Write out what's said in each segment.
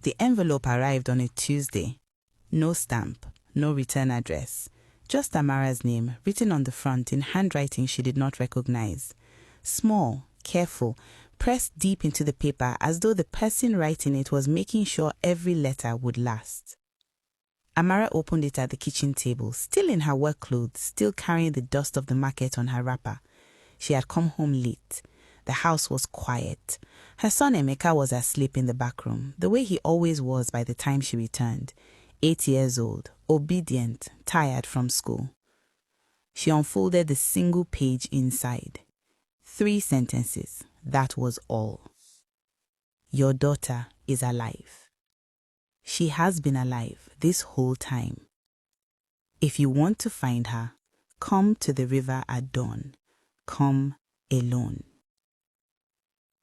The envelope arrived on a Tuesday. No stamp, no return address. Just Amara's name, written on the front in handwriting she did not recognize. Small, careful, pressed deep into the paper as though the person writing it was making sure every letter would last. Amara opened it at the kitchen table, still in her work clothes, still carrying the dust of the market on her wrapper. She had come home late. The house was quiet. Her son Emeka was asleep in the back room, the way he always was by the time she returned. 8 years old, obedient, tired from school. She unfolded the single page inside. 3 sentences, that was all. Your daughter is alive. She has been alive this whole time. If you want to find her, come to the river at dawn. Come alone.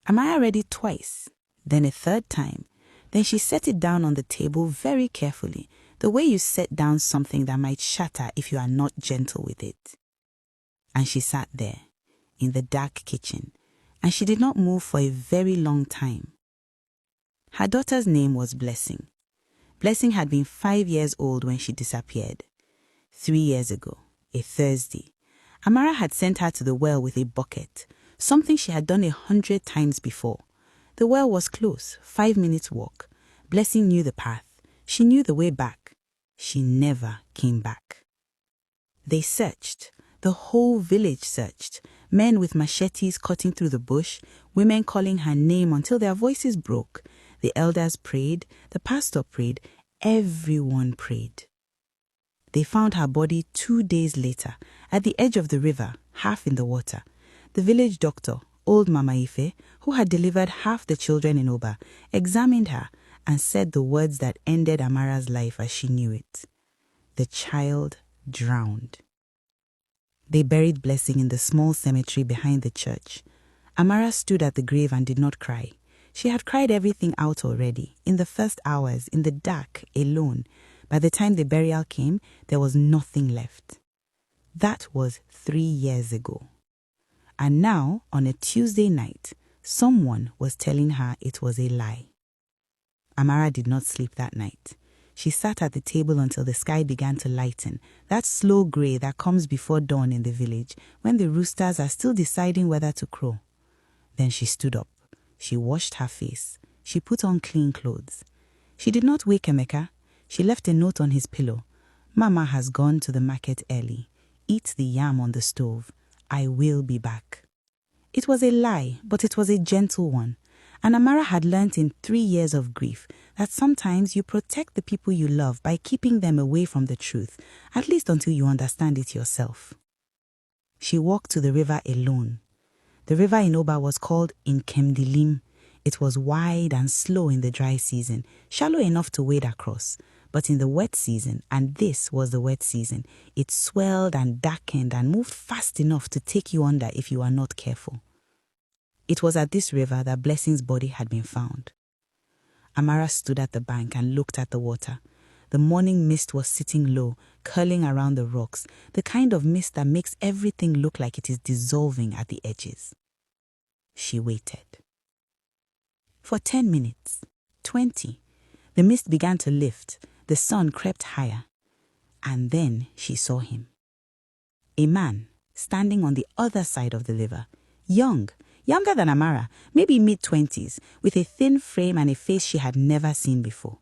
Amara read it twice, then a third time. Then she set it down on the table very carefully, the way you set down something that might shatter if you are not gentle with it. And she sat there, in the dark kitchen, and she did not move for a very long time. Her daughter's name was Blessing. Blessing had been 5 years old when she disappeared. 3 years ago, a Thursday, Amara had sent her to the well with a bucket, something she had done 100 times before. The well was close, 5 minutes walk. Blessing knew the path. She knew the way back. She never came back. They searched. The whole village searched. Men with machetes cutting through the bush, women calling her name until their voices broke. The elders prayed, the pastor prayed, everyone prayed. They found her body 2 days later, at the edge of the river, half in the water. The village doctor, old Mama Ife, who had delivered half the children in Oba, examined her and said the words that ended Amara's life as she knew it. The child drowned. They buried Blessing in the small cemetery behind the church. Amara stood at the grave and did not cry. She had cried everything out already, in the first hours, in the dark, alone. By the time the burial came, there was nothing left. That was 3 years ago. And now, on a Tuesday night, someone was telling her it was a lie. Amara did not sleep that night. She sat at the table until the sky began to lighten, that slow grey that comes before dawn in the village, when the roosters are still deciding whether to crow. Then she stood up. She washed her face. She put on clean clothes. She did not wake Emeka. She left a note on his pillow. Mama has gone to the market early. Eat the yam on the stove. I will be back. It was a lie, but it was a gentle one. And Amara had learnt in 3 years of grief that sometimes you protect the people you love by keeping them away from the truth, at least until you understand it yourself. She walked to the river alone. The river in Oba was called Nkemdilim. It was wide and slow in the dry season, shallow enough to wade across. But in the wet season, and this was the wet season, it swelled and darkened and moved fast enough to take you under if you are not careful. It was at this river that Blessing's body had been found. Amara stood at the bank and looked at the water. The morning mist was sitting low, curling around the rocks, the kind of mist that makes everything look like it is dissolving at the edges. She waited. For 10 minutes, 20, the mist began to lift. The sun crept higher. And then she saw him. A man standing on the other side of the river, young, younger than Amara, maybe mid-20s, with a thin frame and a face she had never seen before.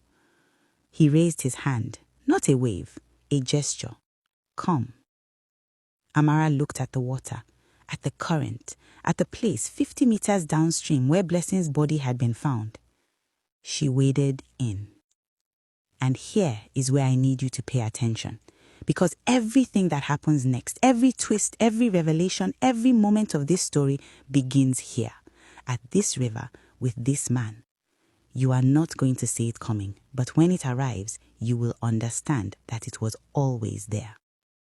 He raised his hand, not a wave, a gesture. Come. Amara looked at the water, at the current, at the place 50 meters downstream where Blessing's body had been found. She waded in. And here is where I need you to pay attention. Because everything that happens next, every twist, every revelation, every moment of this story begins here, at this river, with this man. You are not going to see it coming, but when it arrives, you will understand that it was always there.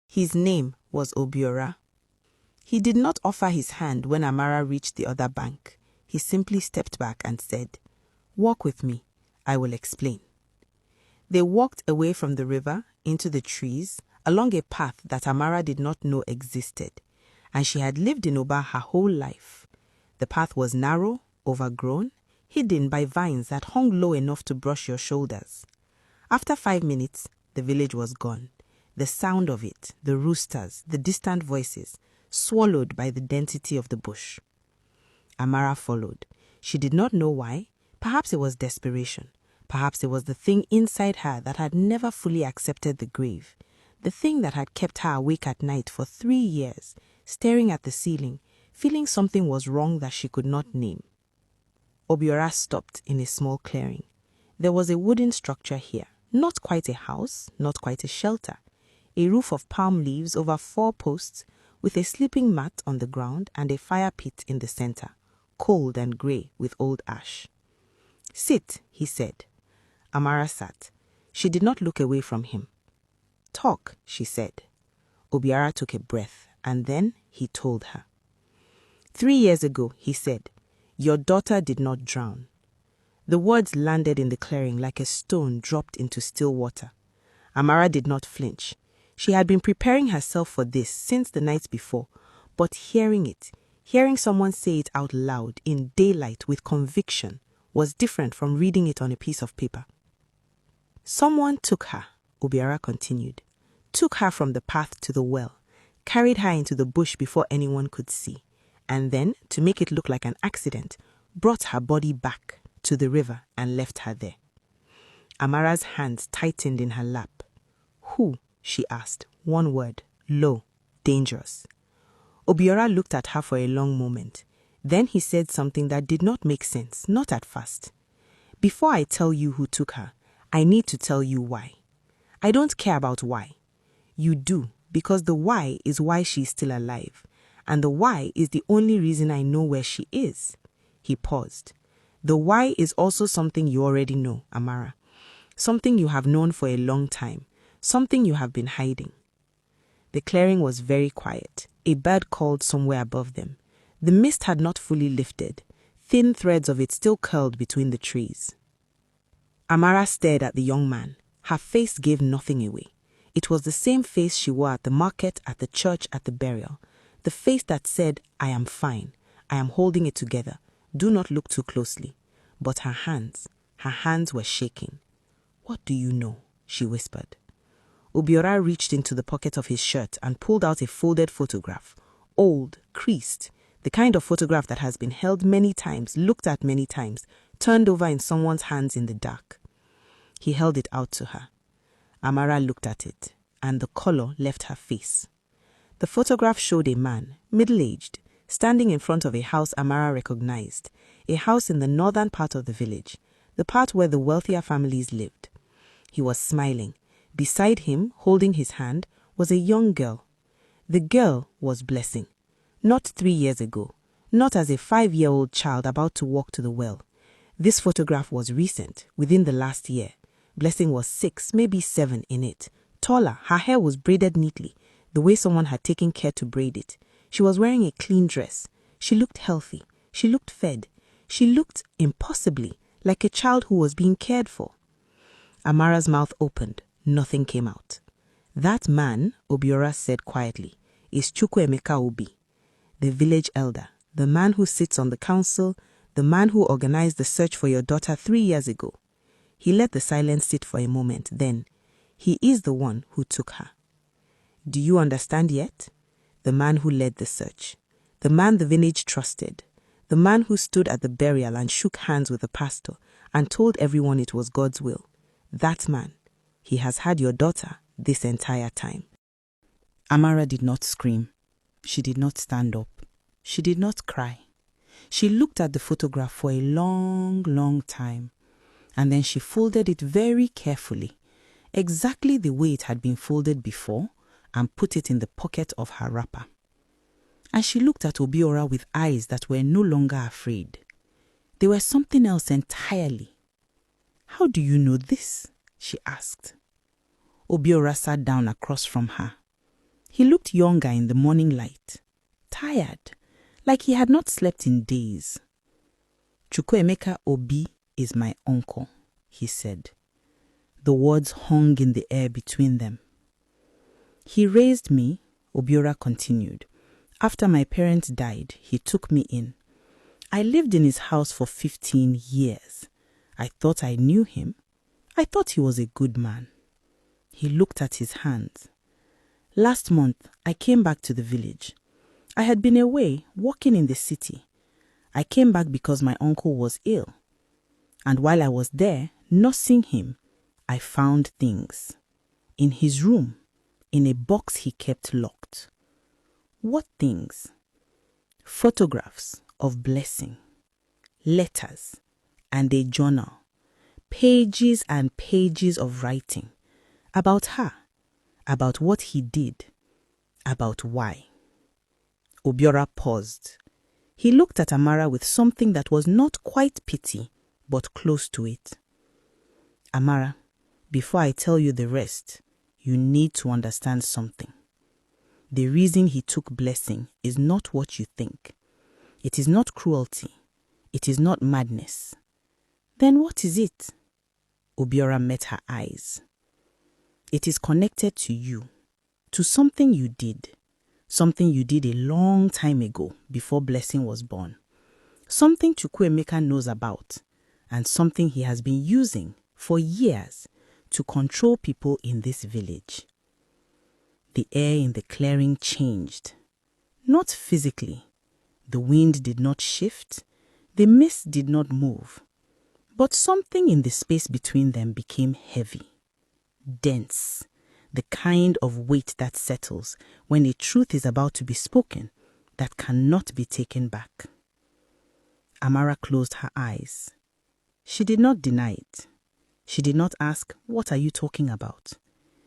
His name was Obiora. He did not offer his hand when Amara reached the other bank. He simply stepped back and said, "Walk with me. I will explain." They walked away from the river, into the trees, along a path that Amara did not know existed, and she had lived in Oba her whole life. The path was narrow, overgrown, hidden by vines that hung low enough to brush your shoulders. After 5 minutes, the village was gone. The sound of it, the roosters, the distant voices, swallowed by the density of the bush. Amara followed. She did not know why. Perhaps it was desperation. Perhaps it was the thing inside her that had never fully accepted the grave. The thing that had kept her awake at night for 3 years, staring at the ceiling, feeling something was wrong that she could not name. Obiora stopped in a small clearing. There was a wooden structure here, not quite a house, not quite a shelter. A roof of palm leaves over 4 posts, with a sleeping mat on the ground and a fire pit in the center, cold and grey with old ash. "Sit," he said. Amara sat. She did not look away from him. "Talk," she said. Obiora took a breath, and then he told her. 3 years ago, he said, your daughter did not drown. The words landed in the clearing like a stone dropped into still water. Amara did not flinch. She had been preparing herself for this since the night before, but hearing it, hearing someone say it out loud in daylight with conviction, was different from reading it on a piece of paper. Someone took her, Obiora continued, took her from the path to the well, carried her into the bush before anyone could see, and then, to make it look like an accident, brought her body back to the river and left her there. Amara's hands tightened in her lap. Who? She asked, one word, low, dangerous. Obiora looked at her for a long moment. Then he said something that did not make sense, not at first. Before I tell you who took her, I need to tell you why. I don't care about why. You do, because the why is why she's still alive, and the why is the only reason I know where she is. He paused. The why is also something you already know, Amara. Something you have known for a long time, something you have been hiding. The clearing was very quiet. A bird called somewhere above them. The mist had not fully lifted. Thin threads of it still curled between the trees. Amara stared at the young man. Her face gave nothing away. It was the same face she wore at the market, at the church, at the burial. The face that said, I am fine. I am holding it together. Do not look too closely. But her hands were shaking. What do you know? She whispered. Obiora reached into the pocket of his shirt and pulled out a folded photograph. Old, creased, the kind of photograph that has been held many times, looked at many times, turned over in someone's hands in the dark. He held it out to her. Amara looked at it, and the color left her face. The photograph showed a man, middle-aged, standing in front of a house Amara recognized, a house in the northern part of the village, the part where the wealthier families lived. He was smiling. Beside him, holding his hand, was a young girl. The girl was Blessing. Not 3 years ago, not as a 5-year-old child about to walk to the well. This photograph was recent, within the last year. Blessing was 6, maybe 7 in it. Taller, her hair was braided neatly, the way someone had taken care to braid it. She was wearing a clean dress. She looked healthy. She looked fed. She looked, impossibly, like a child who was being cared for. Amara's mouth opened. Nothing came out. That man, Obiora said quietly, is Chukwuemeka Obi, the village elder, the man who sits on the council, the man who organized the search for your daughter 3 years ago. He let the silence sit for a moment, then, he is the one who took her. Do you understand yet? The man who led the search, the man the village trusted, the man who stood at the burial and shook hands with the pastor and told everyone it was God's will. That man, he has had your daughter this entire time. Amara did not scream. She did not stand up. She did not cry. She looked at the photograph for a long, long time, and then she folded it very carefully, exactly the way it had been folded before, and put it in the pocket of her wrapper. And she looked at Obiora with eyes that were no longer afraid. They were something else entirely. How do you know this? She asked. Obiora sat down across from her. He looked younger in the morning light, tired, like he had not slept in days. Chukwuemeka Obi is my uncle, he said. The words hung in the air between them. He raised me, Obiora continued. After my parents died, he took me in. I lived in his house for 15 years. I thought I knew him. I thought he was a good man. He looked at his hands. Last month, I came back to the village. I had been away, working in the city. I came back because my uncle was ill. And while I was there, nursing him, I found things. In his room, in a box he kept locked. What things? Photographs of Blessing, letters, and a journal. Pages and pages of writing. About her, about what he did, about why. Obiora paused. He looked at Amara with something that was not quite pity, but close to it. Amara, before I tell you the rest, you need to understand something. The reason he took Blessing is not what you think. It is not cruelty. It is not madness. Then what is it? Obiora met her eyes. It is connected to you, to something you did a long time ago before Blessing was born, something Chukwuemeka knows about, and something he has been using for years to control people in this village. The air in the clearing changed, not physically. The wind did not shift, the mist did not move, but something in the space between them became heavy. Dense, the kind of weight that settles when a truth is about to be spoken that cannot be taken back. Amara closed her eyes. She did not deny it. She did not ask, "What are you talking about?"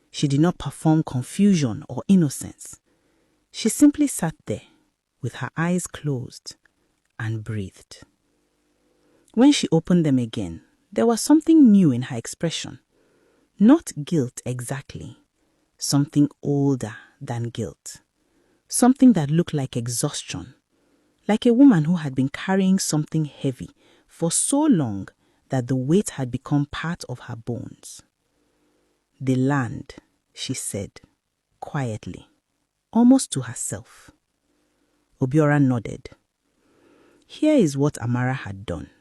She did not perform confusion or innocence. She simply sat there with her eyes closed and breathed. When she opened them again, there was something new in her expression. Not guilt exactly, something older than guilt. Something that looked like exhaustion, like a woman who had been carrying something heavy for so long that the weight had become part of her bones. The land, she said, quietly, almost to herself. Obiora nodded. Here is what Amara had done.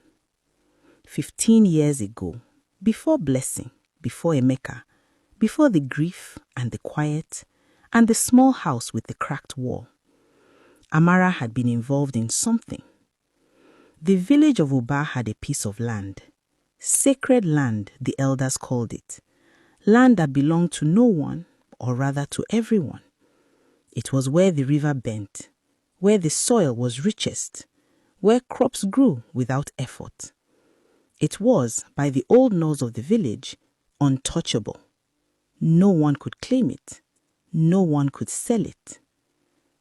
15 years ago, before Blessing, before Emeka, before the grief and the quiet and the small house with the cracked wall, Amara had been involved in something. The village of Uba had a piece of land, sacred land the elders called it, land that belonged to no one, or rather to everyone. It was where the river bent, where the soil was richest, where crops grew without effort. It was, by the old laws of the village, untouchable. No one could claim it. No one could sell it.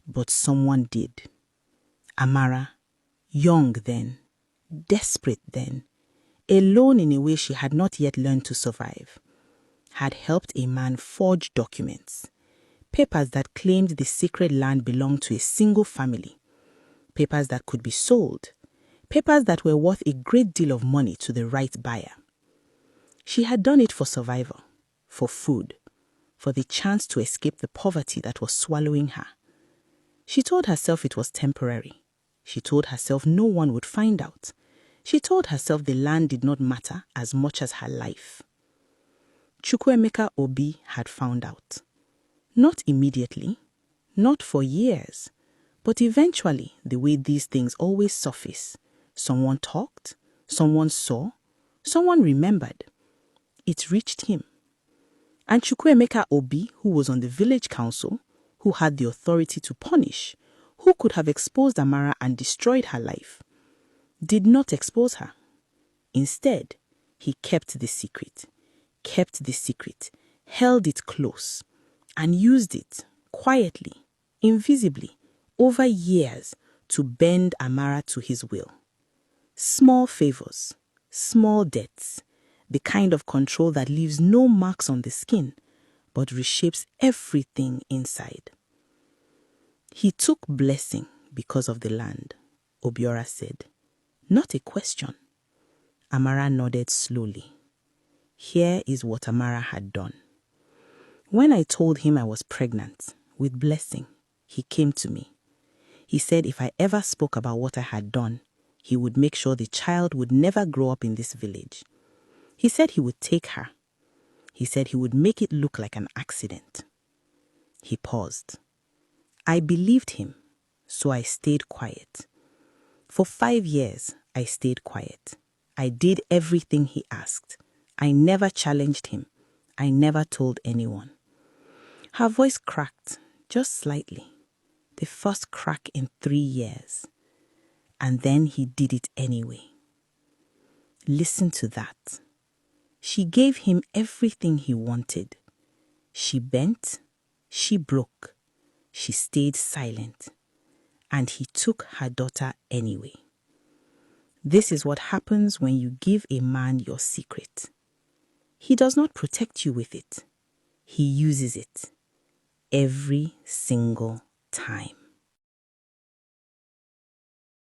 But someone did. Amara, young then, desperate then, alone in a way she had not yet learned to survive, had helped a man forge documents, papers that claimed the sacred land belonged to a single family, papers that could be sold, papers that were worth a great deal of money to the right buyer. She had done it for survival, for food, for the chance to escape the poverty that was swallowing her. She told herself it was temporary. She told herself no one would find out. She told herself the land did not matter as much as her life. Chukwuemeka Obi had found out. Not immediately, not for years, but eventually, the way these things always surface. Someone talked, someone saw, someone remembered. It reached him. And Chukwuemeka Obi, who was on the village council, who had the authority to punish, who could have exposed Amara and destroyed her life, did not expose her. Instead, he kept the secret, held it close, and used it quietly, invisibly, over years to bend Amara to his will. Small favors, small debts, the kind of control that leaves no marks on the skin, but reshapes everything inside. He took Blessing because of the land, Obiora said. Not a question. Amara nodded slowly. Here is what Amara had done. When I told him I was pregnant with Blessing, he came to me. He said if I ever spoke about what I had done, He would make sure the child would never grow up in this village. He said he would take her. He said he would make it look like an accident. He paused. I believed him, so I stayed quiet. For 5 years, I stayed quiet. I did everything he asked. I never challenged him. I never told anyone. Her voice cracked, just slightly. The first crack in 3 years. And then he did it anyway. Listen to that. She gave him everything he wanted. She bent, she broke, she stayed silent, and he took her daughter anyway. This is what happens when you give a man your secret. He does not protect you with it. He uses it every single time.